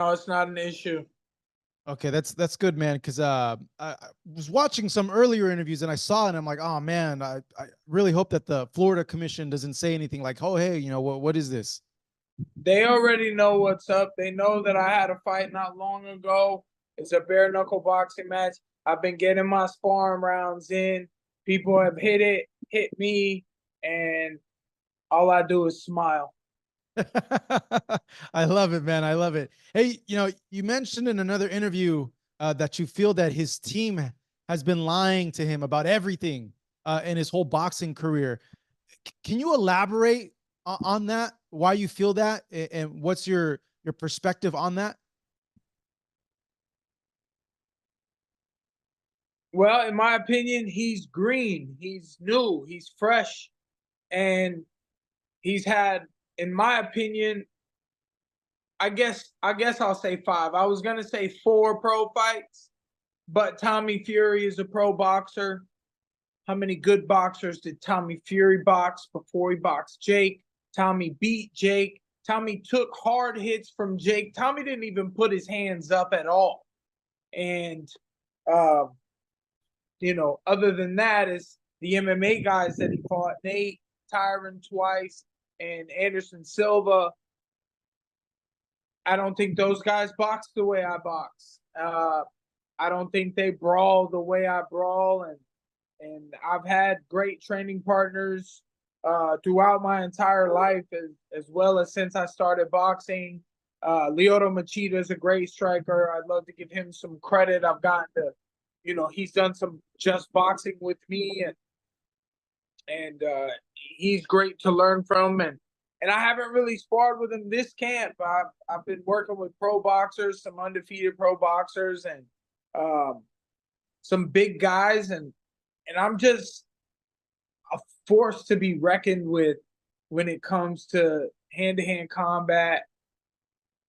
No, it's not an issue. Okay, that's good, man. Because I was watching some earlier interviews and I saw it, and I'm like, oh man, I really hope that the Florida Commission doesn't say anything like, oh hey, what is this? They already know what's up. They know that I had a fight not long ago. It's a bare knuckle boxing match. I've been getting my sparring rounds in. People have hit me, and all I do is smile. I love it, man. I love it. Hey, you mentioned in another interview that you feel that his team has been lying to him about everything in his whole boxing career. Can you elaborate on that? Why you feel that, and what's your perspective on that? Well, in my opinion, he's green, he's new, he's fresh, and he's had, in my opinion, I guess I'll say five. I was gonna say four pro fights, but Tommy Fury is a pro boxer. How many good boxers did Tommy Fury box before he boxed Jake? Tommy beat Jake. Tommy took hard hits from Jake. Tommy didn't even put his hands up at all. And uh, other than that, is the MMA guys that he fought: Nate, Tyron twice, and Anderson Silva. I don't think those guys box the way I box. I don't think they brawl the way I brawl, and I've had great training partners throughout my entire life, as well as since I started boxing. Lyoto Machida is a great striker. I'd love to give him some credit. I've gotten to, he's done some just boxing with me, and he's great to learn from. And I haven't really sparred with him this camp. I've been working with pro boxers, some undefeated pro boxers, and um, some big guys, and I'm just a force to be reckoned with when it comes to hand combat.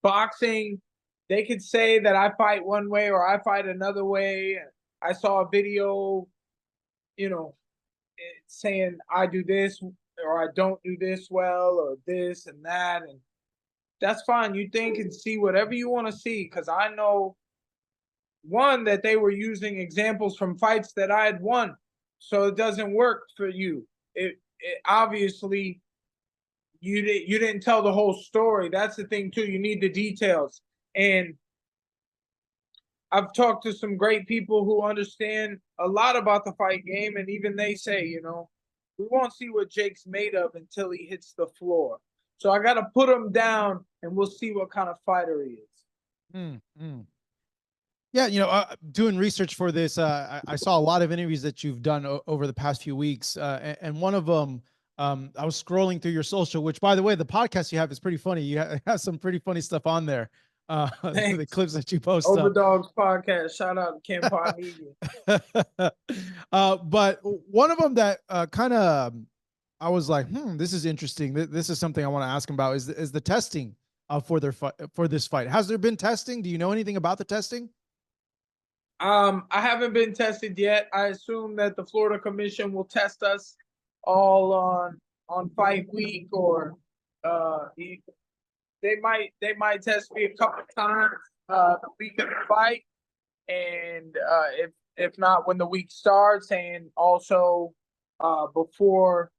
Boxing, they could say that I fight one way or I fight another way. I saw a video, you know, saying I do this or I don't do this well or this and that. And that's fine. You think and see whatever you want to see, because I know, one, that they were using examples from fights that I had won. So it doesn't work for you. It obviously you didn't tell the whole story. That's the thing too. You need the details. And I've talked to some great people who understand a lot about the fight game, and even they say, we won't see what Jake's made of until he hits the floor. So I got to put him down, and we'll see what kind of fighter he is. Mm, mm. Yeah, doing research for this, I saw a lot of interviews that you've done over the past few weeks, and one of them, I was scrolling through your social. Which, by the way, the podcast you have is pretty funny. You have some pretty funny stuff on there. The Thanks. clips that you post up. Overdogs podcast. Shout out to Ken Pod Media. But one of them that kind of I was like, this is interesting. This is something I want to ask him about. Is the testing for for this fight? Has there been testing? Do you know anything about the testing? I haven't been tested yet. I assume that the Florida Commission will test us all on fight week, or they might test me a couple of times the week of the fight, and if not when the week starts, and also before,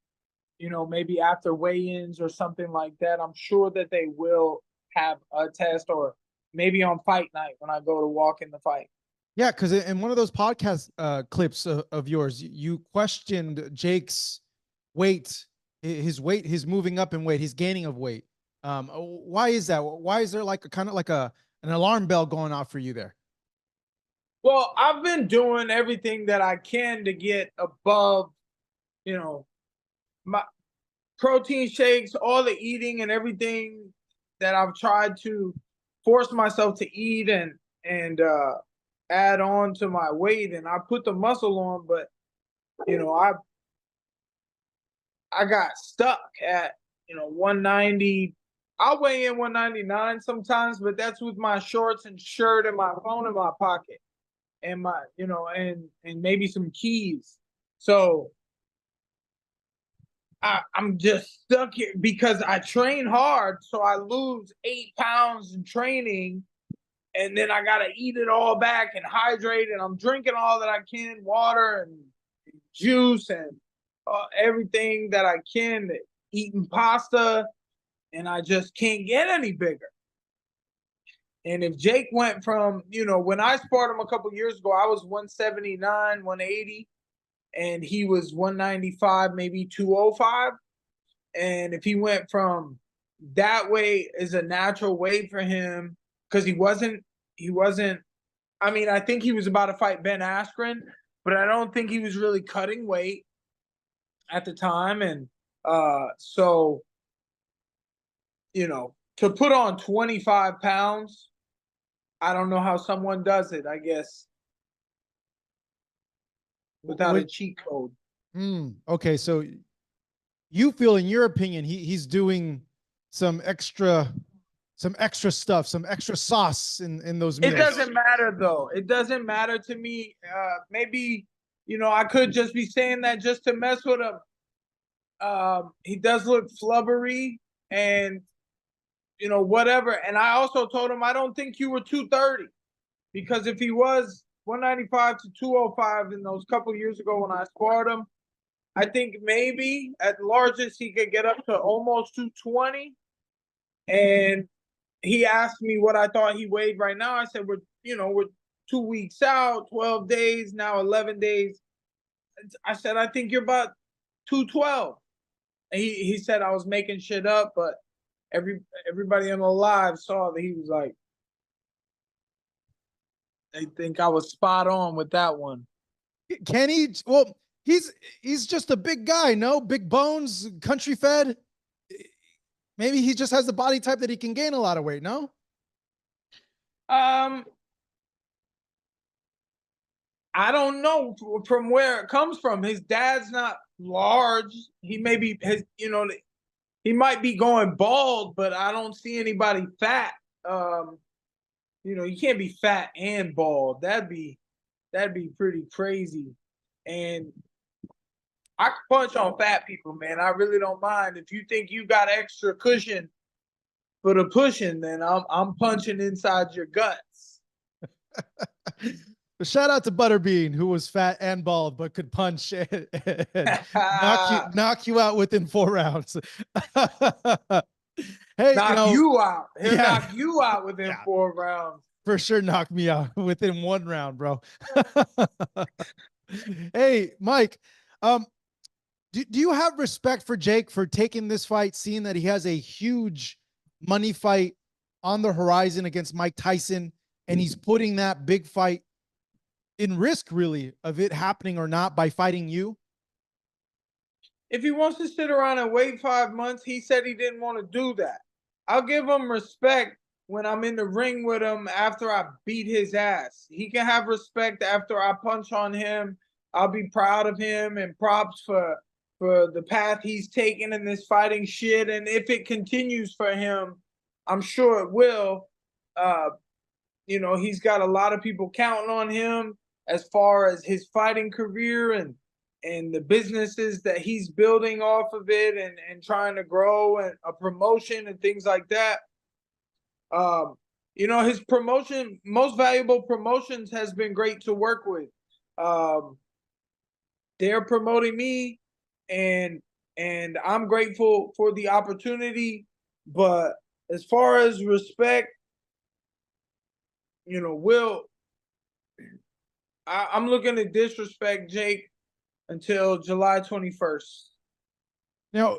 maybe after weigh-ins or something like that. I'm sure that they will have a test, or maybe on fight night when I go to walk in the fight. Yeah, because in one of those podcast clips of yours, you questioned Jake's weight, his weight, his moving up in weight, his gaining of weight. Why is that? Why is there like a kind of like an alarm bell going off for you there? Well, I've been doing everything that I can to get above, you know, my protein shakes, all the eating and everything that I've tried to force myself to eat and add on to my weight, and I put the muscle on, but you know, I got stuck at 190. I'll weigh in 199 sometimes, but that's with my shorts and shirt and my phone in my pocket and my and maybe some keys. So I'm just stuck here because I train hard. So I lose 8 pounds in training, and then I gotta eat it all back and hydrate, and I'm drinking all that I can, water and juice and everything that I can, eating pasta, and I just can't get any bigger. And if Jake went from, when I sparred him a couple years ago, I was 179, 180, and he was 195, maybe 205. And if he went from that way is a natural way for him, because he wasn't, I mean, I think he was about to fight Ben Askren, but I don't think he was really cutting weight at the time. And so, to put on 25 pounds, I don't know how someone does it, I guess, without a cheat code. Okay, so you feel, in your opinion, he's doing some extra stuff, some extra sauce in those meals. It doesn't matter, though. It doesn't matter to me. Maybe, I could just be saying that just to mess with him. He does look flubbery and, whatever. And I also told him, I don't think you were 230, because if he was 195 to 205 in those couple years ago when I sparred him, I think maybe at largest he could get up to almost 220. And he asked me what I thought he weighed right now. I said, we're 2 weeks out, 12 days, now 11 days. I said, I think you're about 212. And he said I was making shit up, but everybody on the live saw that he was like, they think I was spot on with that one. Can he? Well, he's just a big guy, no? Big bones, country fed. Maybe he just has the body type that he can gain a lot of weight, no? I don't know from where it comes from. His dad's not large. He may be he might be going bald, but I don't see anybody fat. You can't be fat and bald. That'd be pretty crazy. And I can punch on fat people, man. I really don't mind. If you think you got extra cushion for the pushing, then I'm punching inside your guts. Shout out to Butterbean, who was fat and bald, but could punch and knock you out within 4 rounds. Hey, knock you out. He'll knock you out within 4 rounds. For sure, knock me out within 1 round, bro. Hey, Mike, do you have respect for Jake for taking this fight, seeing that he has a huge money fight on the horizon against Mike Tyson, and he's putting that big fight in risk, really, of it happening or not, by fighting you? If he wants to sit around and wait 5 months, he said he didn't want to do that. I'll give him respect when I'm in the ring with him after I beat his ass. He can have respect after I punch on him. I'll be proud of him, and props for the path he's taken in this fighting shit. And if it continues for him, I'm sure it will. He's got a lot of people counting on him as far as his fighting career and the businesses that he's building off of it and trying to grow, and a promotion and things like that. His promotion, Most Valuable Promotions, has been great to work with. They're promoting me, and I'm grateful for the opportunity. But as far as respect, I'm looking to disrespect Jake until July 21st. Now,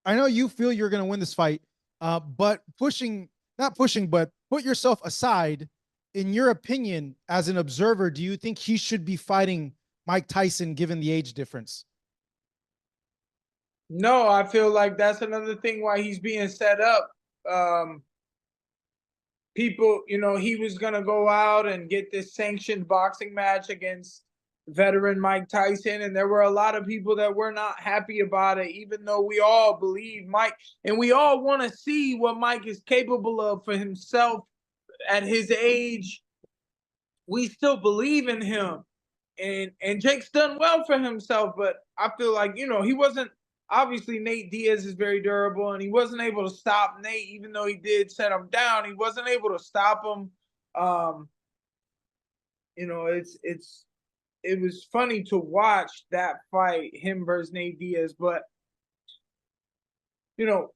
I know you feel you're going to win this fight, but but put yourself aside. In your opinion, as an observer, do you think he should be fighting Mike Tyson given the age difference? No, I feel like that's another thing why he's being set up. People, he was going to go out and get this sanctioned boxing match against veteran Mike Tyson, and there were a lot of people that were not happy about it, even though we all believe Mike, and we all want to see what Mike is capable of for himself at his age. We still believe in him, and Jake's done well for himself, but I feel like, he wasn't, obviously Nate Diaz is very durable, and he wasn't able to stop Nate, even though he did set him down. He wasn't able to stop him You know, it was funny to watch that fight, him versus Nate Diaz, but you know,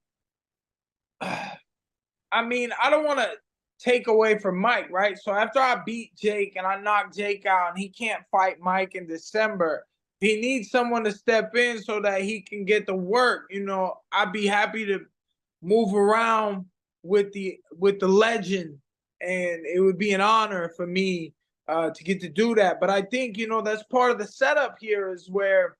I mean, I don't want to take away from Mike, right? So after I beat Jake and I knocked Jake out and he can't fight Mike in December, he needs someone to step in so that he can get the work. You know, I'd be happy to move around with the legend, and it would be an honor for me to get to do that. But I think, you know, that's part of the setup here is where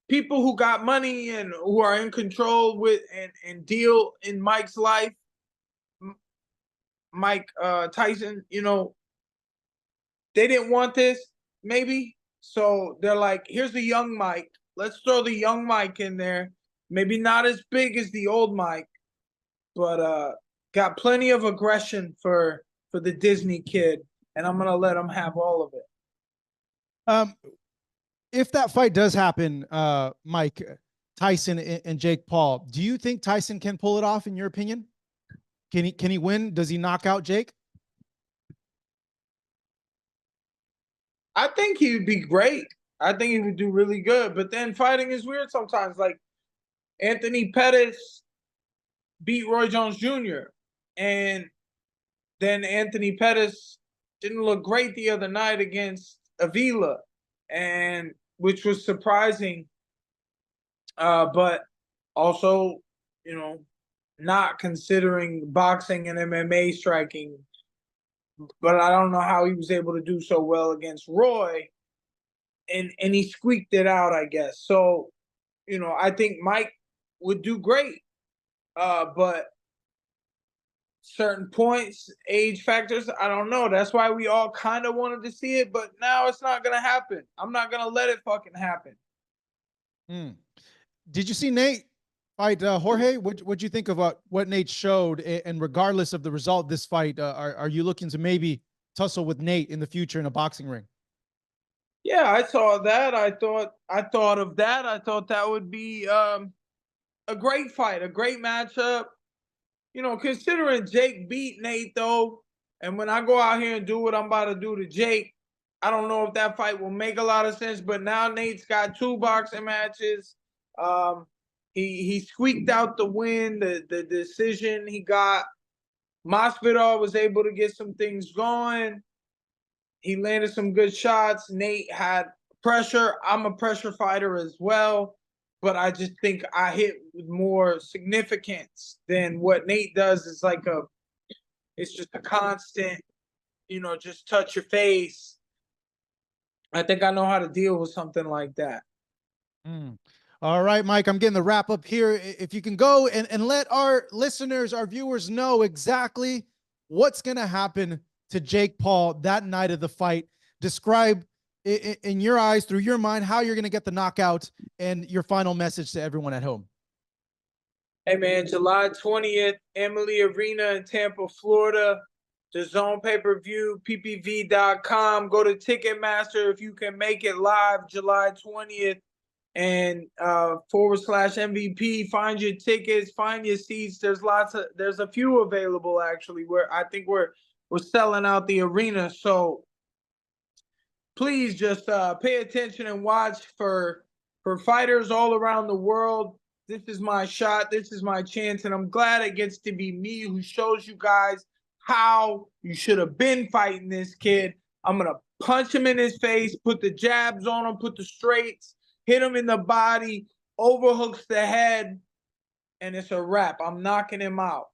people who got money and who are in control with and deal in Mike's life, Mike Tyson, you know, they didn't want this, maybe. So they're like, here's the young Mike. Let's throw the young Mike in there. Maybe not as big as the old Mike, but got plenty of aggression for the Disney kid, and I'm gonna let him have all of it. If that fight does happen, Mike, Tyson and Jake Paul, do you think Tyson can pull it off in your opinion? Can he win? Does he knock out Jake? I think he would be great. I think he would do really good. But then fighting is weird sometimes. Like Anthony Pettis beat Roy Jones Jr. and then Anthony Pettis didn't look great the other night against Avila, and which was surprising. But also, you know, not considering boxing and MMA striking. But I don't know how he was able to do so well against Roy, and he squeaked it out, I guess. So, you know, I think Mike would do great, but certain points, age factors, I don't know. That's why we all kind of wanted to see it, but now it's not gonna happen. I'm not gonna let it fucking happen. Did you see Nate fight Jorge? What'd you think of what Nate showed? And regardless of the result of this fight, are you looking to maybe tussle with Nate in the future in a boxing ring? Yeah, I saw that. I thought of that. I thought that would be a great fight, a great matchup. You know, considering Jake beat Nate though, and when I go out here and do what I'm about to do to Jake, I don't know if that fight will make a lot of sense. But now Nate's got 2 boxing matches. He squeaked out the win, the decision he got. Masvidal was able to get some things going. He landed some good shots. Nate had pressure. I'm a pressure fighter as well, but I just think I hit with more significance than what Nate does. It's just a constant, you know, just touch your face. I think I know how to deal with something like that. All right, Mike, I'm getting the wrap up here. If you can go and let our listeners, our viewers know exactly what's going to happen to Jake Paul that night of the fight. Describe in your eyes, through your mind, how you're going to get the knockout and your final message to everyone at home. Hey, man, July 20th, Emily Arena in Tampa, Florida. The Zone pay-per-view, ppv.com. Go to Ticketmaster if you can make it live July 20th. And /MVP. Find your tickets, find your seats. There's a few available actually. Where I think we're selling out the arena. So please just pay attention and watch for fighters all around the world. This is my shot. This is my chance, and I'm glad it gets to be me who shows you guys how you should have been fighting this kid. I'm gonna punch him in his face, put the jabs on him, put the straights, hit him in the body, overhooks the head, and it's a wrap. I'm knocking him out.